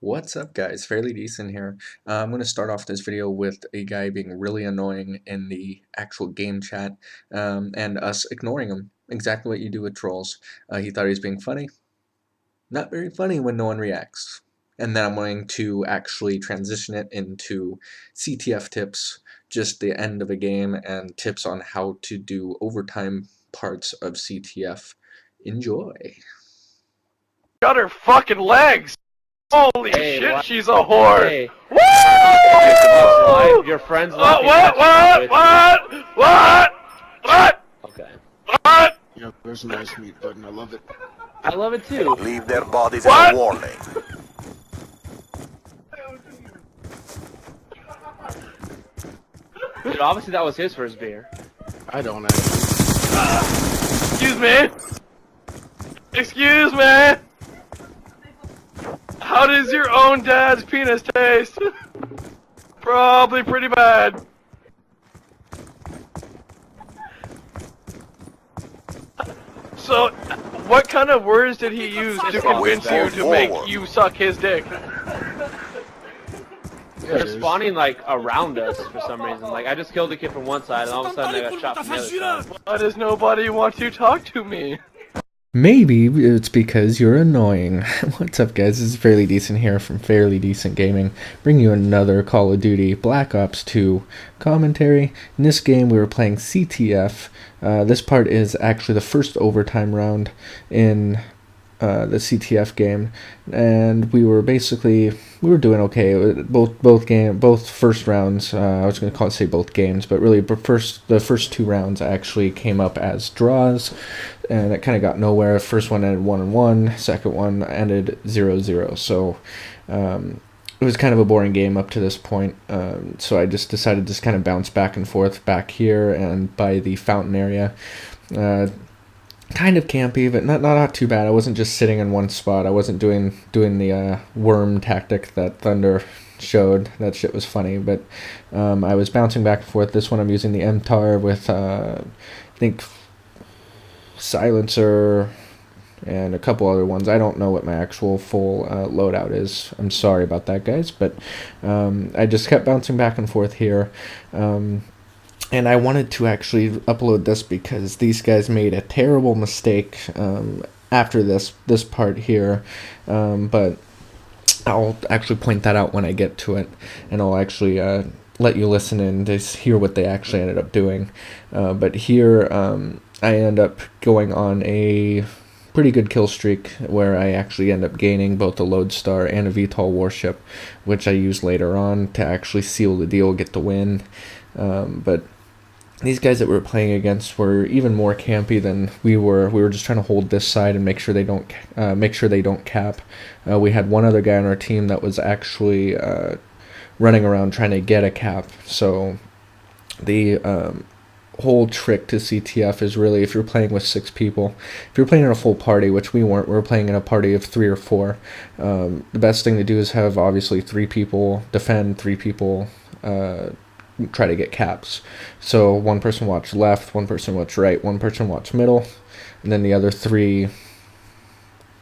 What's up, guys? Fairly Decent here. I'm going to start off this video with a guy being really annoying in the actual game chat, and us ignoring him. Exactly what you do with trolls. He thought he was being funny. Not very funny when no one reacts. And then I'm going to actually transition it into CTF tips, just the end of a game, and tips on how to do overtime parts of CTF. Enjoy. Got her fucking legs! Holy Hey, shit, what? she's a whore! Hey, Woo! your friends left me What? Okay. What? Yeah, there's a nice meat button. I love it. I love it too. Leave their bodies What? as a warning. Dude, obviously that was his first beer. I don't actually. Excuse me? Excuse me? How does your own dad's penis taste? Probably pretty bad. So, what kind of words did he use to convince you to make you suck his dick? They're spawning like around us for some reason. Like I just killed a kid from one side, and all of a sudden I got shot from the other side. Why does nobody want to talk to me? Maybe it's because you're annoying. What's up, guys? This is Fairly Decent here from Fairly Decent Gaming, bringing you another Call of Duty Black Ops 2 commentary. In this game, we were playing CTF. This part is actually the first overtime round in the CTF game, and we were doing okay. Both first rounds. I was going to say both games, but really the first two rounds actually came up as draws, and it kind of got nowhere. First one ended 1-1. Second one ended 0-0. So it was kind of a boring game up to this point. So I just decided to just kind of bounce back and forth back here and by the fountain area. Kind of campy, but not too bad. I wasn't just sitting in one spot. I wasn't doing the worm tactic that Thunder showed. That shit was funny, but I was bouncing back and forth. This one I'm using the MTAR with I think silencer and a couple other ones. I don't know what my actual full loadout is. I'm sorry about that, guys, but I just kept bouncing back and forth here. And I wanted to actually upload this because these guys made a terrible mistake after this part here, but I'll actually point that out when I get to it, and I'll actually let you listen in to hear what they actually ended up doing. But here I end up going on a pretty good kill streak where I actually end up gaining both a Lodestar and a VTOL warship, which I use later on to actually seal the deal, get the win. But these guys that we were playing against were even more campy than we were. We were just trying to hold this side and make sure they don't cap. We had one other guy on our team that was actually running around trying to get a cap. So the whole trick to CTF is really, if you're playing with 6 people, if you're playing in a full party, which we weren't, we were playing in a party of 3 or 4. The best thing to do is have obviously 3 people defend, 3 people try to get caps. So one person watch left, one person watch right, one person watch middle, and then the other 3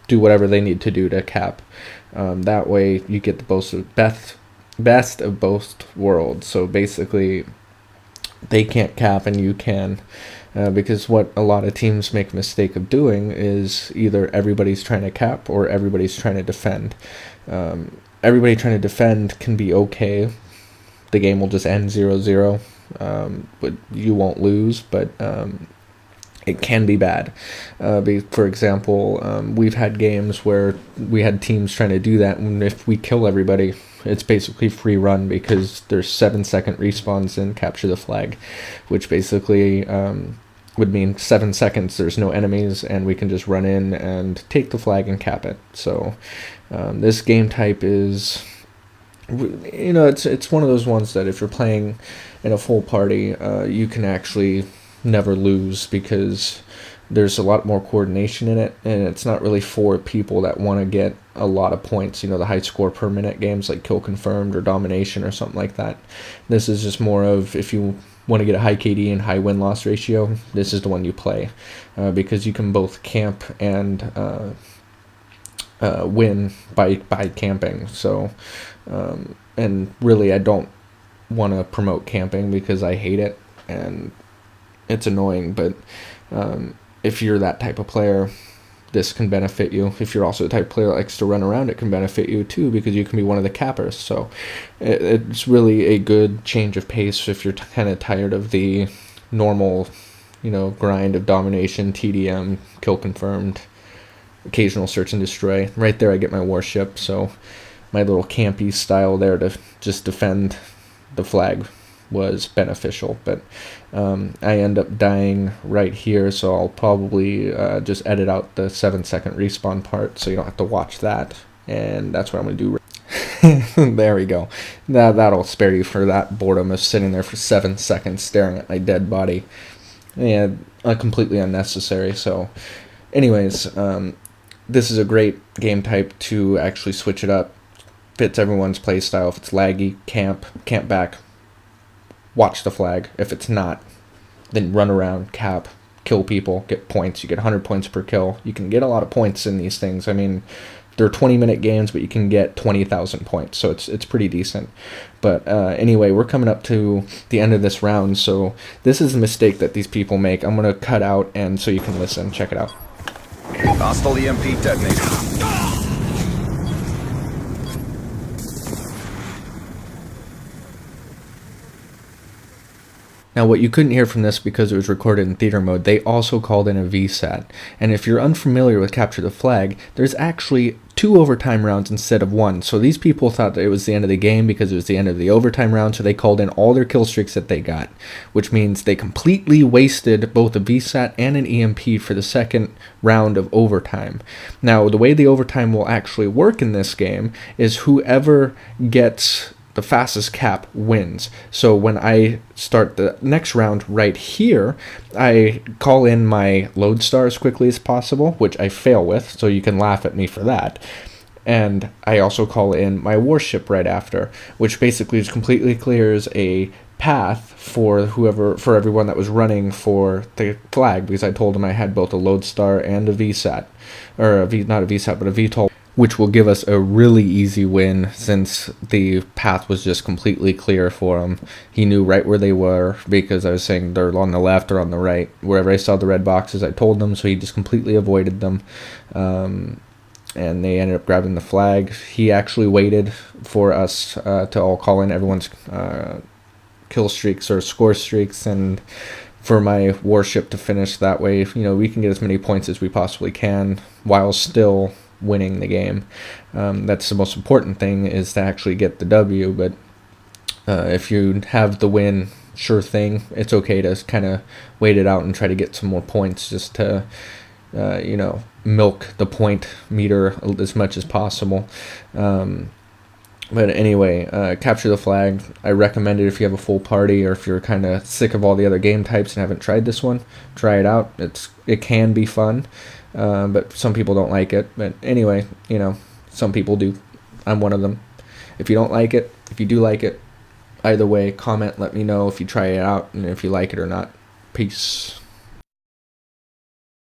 do whatever they need to do to cap. That way you get the best of both worlds. So basically they can't cap and you can, because what a lot of teams make a mistake of doing is either everybody's trying to cap or everybody's trying to defend. Everybody trying to defend can be okay. The game will just end 0-0, but you won't lose, but it can be bad. For example, we've had games where we had teams trying to do that, and if we kill everybody, it's basically free run because there's 7-second respawns in capture the flag, which basically would mean 7 seconds there's no enemies and we can just run in and take the flag and cap it. So this game type is, you know, it's one of those ones that if you're playing in a full party, you can actually never lose because there's a lot more coordination in it, and it's not really for people that want to get a lot of points, you know, the high score per minute games like Kill Confirmed or Domination or something like that. This is just more of, if you want to get a high KD and high win-loss ratio, this is the one you play, because you can both camp and win by camping. So, and really, I don't want to promote camping because I hate it and it's annoying. But if you're that type of player, this can benefit you. If you're also the type of player that likes to run around, it can benefit you too, because you can be one of the cappers. So it's really a good change of pace if you're kind of tired of the normal, grind of domination, TDM, kill confirmed, occasional search and destroy. Right there I get my warship, so my little campy style there to just defend the flag was beneficial. But I end up dying right here, so I'll probably just edit out the 7-second respawn part so you don't have to watch that, and that's what I'm going to do. There we go. That'll spare you for that boredom of sitting there for 7 seconds staring at my dead body. And completely unnecessary. So anyways, this is a great game type to actually switch it up. Fits everyone's playstyle. If it's laggy, camp back, watch the flag. If it's not, then run around, cap, kill people, get points. You get 100 points per kill. You can get a lot of points in these things. I mean, they're 20-minute games, but you can get 20,000 points, so it's pretty decent. But anyway, we're coming up to the end of this round, so this is a mistake that these people make. I'm going to cut out, and so you can listen. Check it out. Hostile EMP detonated. Now, what you couldn't hear from this because it was recorded in theater mode, they also called in a VSAT. And if you're unfamiliar with Capture the Flag, there's actually 2 overtime rounds instead of 1. So these people thought that it was the end of the game because it was the end of the overtime round, so they called in all their kill streaks that they got, which means they completely wasted both a VSAT and an EMP for the second round of overtime. Now, the way the overtime will actually work in this game is whoever gets the fastest cap wins. So when I start the next round right here, I call in my lodestar as quickly as possible, which I fail with, so you can laugh at me for that. And I also call in my warship right after, which basically just completely clears a path for everyone that was running for the flag, because I told them I had both a lodestar and a VSAT, or not a VSAT, but a VTOL, which will give us a really easy win since the path was just completely clear for him. He knew right where they were because I was saying they're on the left or on the right. Wherever I saw the red boxes, I told them, so he just completely avoided them. And they ended up grabbing the flag. He actually waited for us to all call in everyone's kill streaks or score streaks, and for my warship to finish that way. We can get as many points as we possibly can while still winning the game. That's the most important thing, is to actually get the W. But if you have the win, sure thing, it's okay to kind of wait it out and try to get some more points, just to milk the point meter as much as possible. But anyway, Capture the Flag, I recommend it if you have a full party, or if you're kind of sick of all the other game types and haven't tried this one. Try it out. It can be fun. But some people don't like it. But anyway, some people do. I'm one of them. If you don't like it, if you do like it, either way, comment, let me know if you try it out and if you like it or not. Peace.